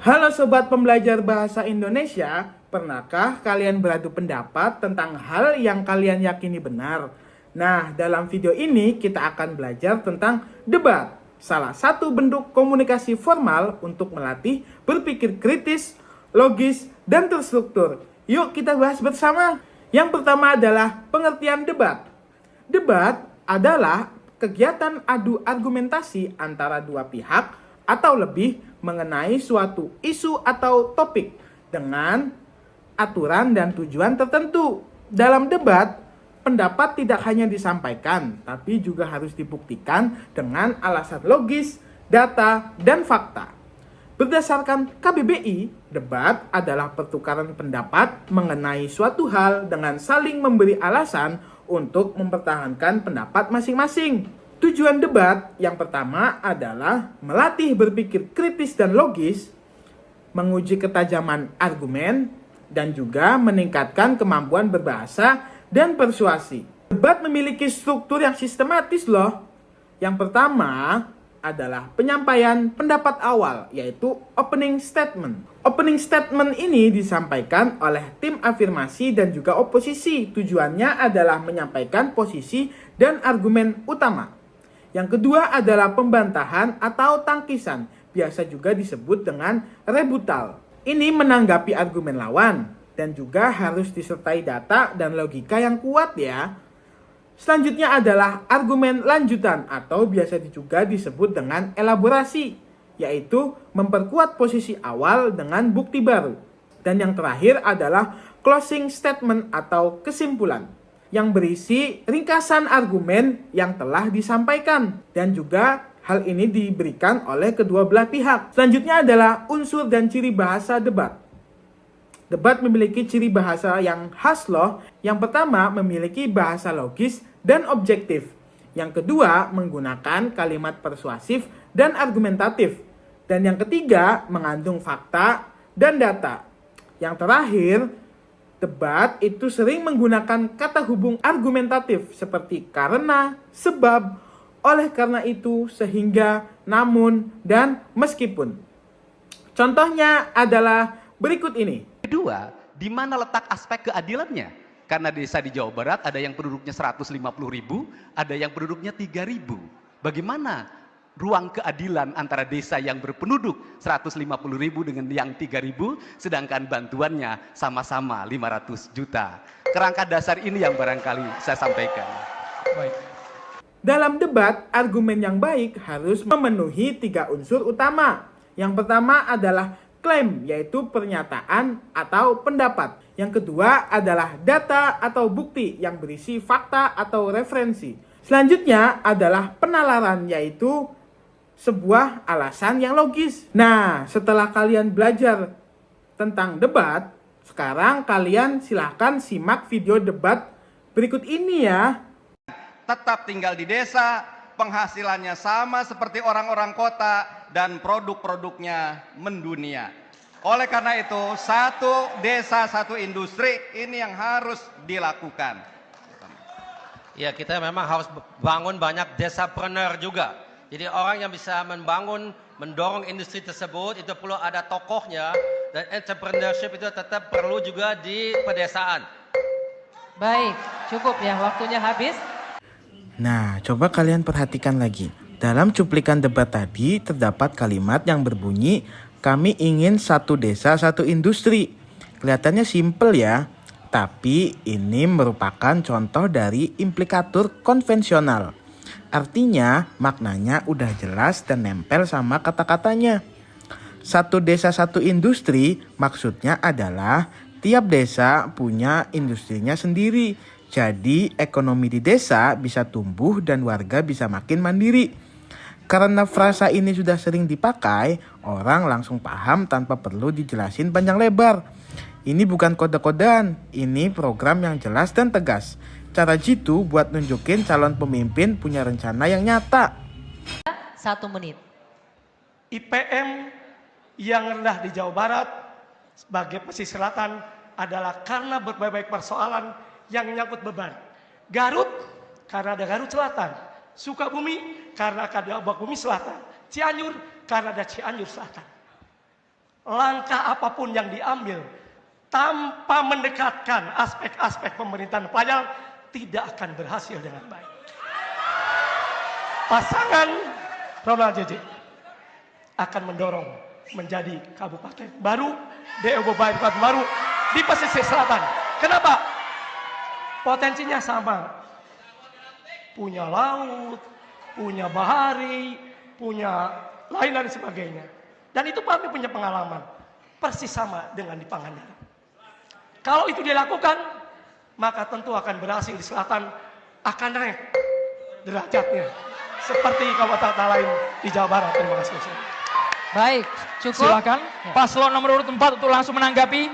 Halo sobat pembelajar bahasa Indonesia, pernahkah kalian beradu pendapat tentang hal yang kalian yakini benar? Nah, dalam video ini kita akan belajar tentang debat, salah satu bentuk komunikasi formal untuk melatih berpikir kritis, logis, dan terstruktur. Yuk kita bahas bersama. Yang pertama adalah pengertian debat. Debat adalah kegiatan adu argumentasi antara dua pihak atau lebih mengenai suatu isu atau topik dengan aturan dan tujuan tertentu. Dalam debat, pendapat tidak hanya disampaikan, tapi juga harus dibuktikan dengan alasan logis, data, dan fakta. Berdasarkan KBBI, debat adalah pertukaran pendapat mengenai suatu hal dengan saling memberi alasan untuk mempertahankan pendapat masing-masing. Tujuan debat yang pertama adalah melatih berpikir kritis dan logis, menguji ketajaman argumen, dan juga meningkatkan kemampuan berbahasa dan persuasi. Debat memiliki struktur yang sistematis loh. Yang pertama adalah penyampaian pendapat awal, yaitu opening statement. Opening statement ini disampaikan oleh tim afirmasi dan juga oposisi. Tujuannya adalah menyampaikan posisi dan argumen utama. Yang kedua adalah pembantahan atau tangkisan, biasa juga disebut dengan rebuttal. Ini menanggapi argumen lawan dan juga harus disertai data dan logika yang kuat ya. Selanjutnya adalah argumen lanjutan atau biasa juga disebut dengan elaborasi, yaitu memperkuat posisi awal dengan bukti baru. Dan yang terakhir adalah closing statement atau kesimpulan, yang berisi ringkasan argumen yang telah disampaikan. Dan juga hal ini diberikan oleh kedua belah pihak. Selanjutnya adalah unsur dan ciri bahasa debat. Debat memiliki ciri bahasa yang khas loh. Yang pertama memiliki bahasa logis dan objektif. Yang kedua menggunakan kalimat persuasif dan argumentatif. Dan yang ketiga mengandung fakta dan data. Yang terakhir, debat itu sering menggunakan kata hubung argumentatif seperti karena, sebab, oleh karena itu, sehingga, namun, dan meskipun. Contohnya adalah berikut ini. Kedua, di mana letak aspek keadilannya? Karena desa di Jawa Barat ada yang penduduknya 150.000, ada yang penduduknya 3.000. Bagaimana ruang keadilan antara desa yang berpenduduk 150.000 dengan yang 3.000, sedangkan bantuannya sama-sama 500 juta. Kerangka dasar ini yang barangkali saya sampaikan. Baik. Dalam debat, argumen yang baik harus memenuhi 3 unsur utama. Yang pertama adalah klaim, yaitu pernyataan atau pendapat. Yang kedua adalah data atau bukti yang berisi fakta atau referensi. Selanjutnya adalah penalaran, yaitu sebuah alasan yang logis. Nah, setelah kalian belajar tentang debat, sekarang kalian silahkan simak video debat berikut ini ya. Tetap tinggal di desa, penghasilannya sama seperti orang-orang kota, dan produk-produknya mendunia. Oleh karena itu, satu desa, satu industri, ini yang harus dilakukan. Ya, kita memang harus bangun banyak desapreneur juga. Jadi orang yang bisa membangun, mendorong industri tersebut, itu perlu ada tokohnya. Dan entrepreneurship itu tetap perlu juga di pedesaan. Baik, cukup ya, waktunya habis. Nah, coba kalian perhatikan lagi. Dalam cuplikan debat tadi terdapat kalimat yang berbunyi, kami ingin satu desa, satu industri. Kelihatannya simpel ya, tapi ini merupakan contoh dari implikatur konvensional. Artinya maknanya udah jelas dan nempel sama kata-katanya. Satu desa, satu industri maksudnya adalah tiap desa punya industrinya sendiri. Jadi ekonomi di desa bisa tumbuh dan warga bisa makin mandiri. Karena frasa ini sudah sering dipakai, orang langsung paham tanpa perlu dijelasin panjang lebar. Ini bukan kode-kodean, ini program yang jelas dan tegas. Cara jitu buat nunjukin calon pemimpin punya rencana yang nyata. 1 menit. IPM yang rendah di Jawa Barat sebagai pesisir selatan adalah karena berbagai persoalan yang menyangkut beban. Garut karena ada Garut Selatan. Sukabumi karena ada Bumi Selatan. Cianjur karena ada Cianjur Selatan. langkah apapun yang diambil tanpa mendekatkan aspek-aspek pemerintahan pelayanan tidak akan berhasil dengan baik. Pasangan Ronald JJ akan mendorong menjadi kabupaten baru, DO Bebai Kabupaten baru di pesisir selatan. Kenapa? Potensinya sama. Punya laut, punya bahari, punya lain dan sebagainya. Dan itu kami punya pengalaman. Persis sama dengan di Pangandaran. Kalau itu dilakukan, maka tentu akan berhasil di selatan, akan naik derajatnya. Seperti kabupaten lain di Jawa Barat. Terima kasih. Baik, cukup. Silakan Ya. paslon nomor urut 4 untuk langsung menanggapi.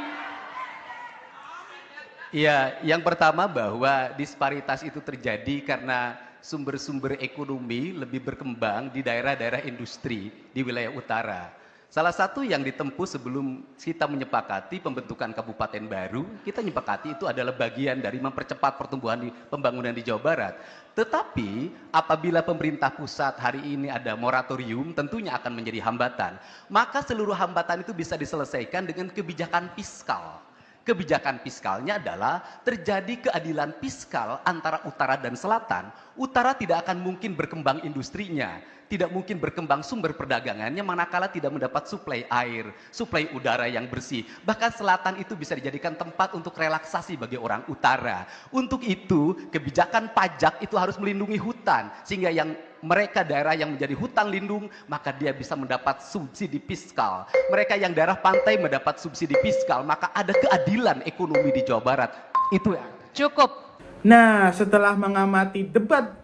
Ya, yang pertama bahwa disparitas itu terjadi karena sumber-sumber ekonomi lebih berkembang di daerah-daerah industri di wilayah utara. Salah satu yang ditempuh sebelum kita menyepakati pembentukan kabupaten baru, kita menyepakati itu adalah bagian dari mempercepat pertumbuhan pembangunan di Jawa Barat. Tetapi apabila pemerintah pusat hari ini ada moratorium, tentunya akan menjadi hambatan. Maka seluruh hambatan itu bisa diselesaikan dengan kebijakan fiskal. Kebijakan fiskalnya adalah terjadi keadilan fiskal antara utara dan selatan. Utara tidak akan mungkin berkembang industrinya, tidak mungkin berkembang sumber perdagangannya manakala tidak mendapat suplai air, suplai udara yang bersih. Bahkan selatan itu bisa dijadikan tempat untuk relaksasi bagi orang utara. Untuk itu, kebijakan pajak itu harus melindungi hutan, sehingga yang mereka daerah yang menjadi hutan lindung, maka dia bisa mendapat subsidi fiskal. Mereka yang daerah pantai mendapat subsidi fiskal, maka ada keadilan ekonomi di Jawa Barat. Itu ya. Cukup. Nah, setelah mengamati debat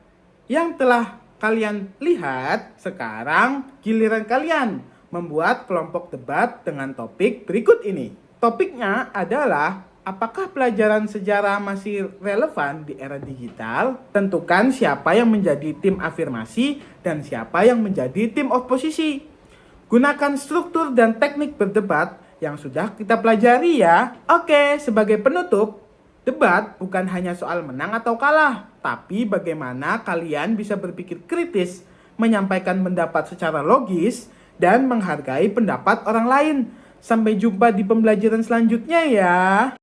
yang telah kalian lihat, sekarang giliran kalian membuat kelompok debat dengan topik berikut ini. Topiknya adalah, apakah pelajaran sejarah masih relevan di era digital? Tentukan siapa yang menjadi tim afirmasi dan siapa yang menjadi tim oposisi. Gunakan struktur dan teknik berdebat yang sudah kita pelajari ya. Oke, sebagai penutup, debat bukan hanya soal menang atau kalah, tapi bagaimana kalian bisa berpikir kritis, menyampaikan pendapat secara logis, dan menghargai pendapat orang lain. Sampai jumpa di pembelajaran selanjutnya ya.